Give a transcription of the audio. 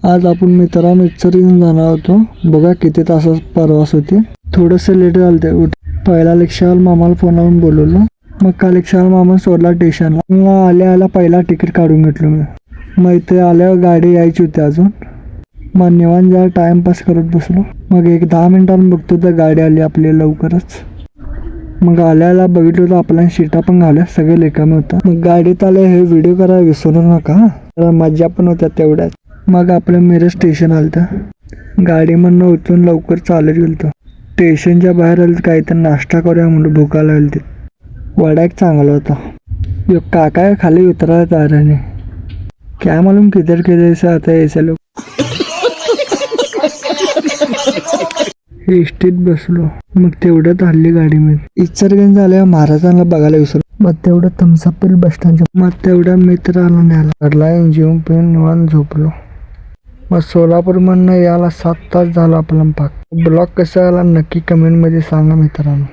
आज आपण मित्रांनो इचलकरंजीला जाणार होतो. बघा किती तासाचा प्रवास होते. थोडंसं लेट झालं ते. पहिला रिक्षावाला मामाला फोन लावून बोलवलं. मग का रिक्षावाला मामा सोडला स्टेशनला. मग आल्या पहिला तिकीट काढून घेतलं मी. मग इथे आल्यावर गाडी यायची होती अजून. मग निवांत जरा टाइमपास करत बसलो. मग एक 10 मिनिटांनी बघतो तर गाडी आली आपली लवकरच. मग आल्याला बघितलं तर आपल्या सीटा पण घाल्या सगळे रिकामे होता. मग गाडीत आले हे व्हिडिओ करायला विसरू नका. मजा पण होत्या तेवढ्यात. मग आपलं मिरज स्टेशन आलं. गाडीमधनं उतरून लवकर चालत गेलतो. स्टेशनच्या बाहेर आलं काही तर नाश्ता करूया म्हणून भूका लागली ते. वडा एक चांगला होता. यो काका खाली उतरायला तयार नाही. क्या मालूम किधर किधर आता ऐसे लोक. एसटीत बसलो. मग तेवढ्यात हल्ली गाडीमध्ये इचलकरंजी झाल्यावर महाराजांना बघायला विसरलो. मग तेवढं थम्सअप पिल बस स्टँडच्या. मग तेवढ्या मित्राला न्यायला घरला जेवून पिऊन निवांत झोपलो. मग सोलापूर मधनं यायला 7 तास झाला आपला पाक. ब्लॉग कसा आला नक्की कमेंटमध्ये सांगा मित्रांनो.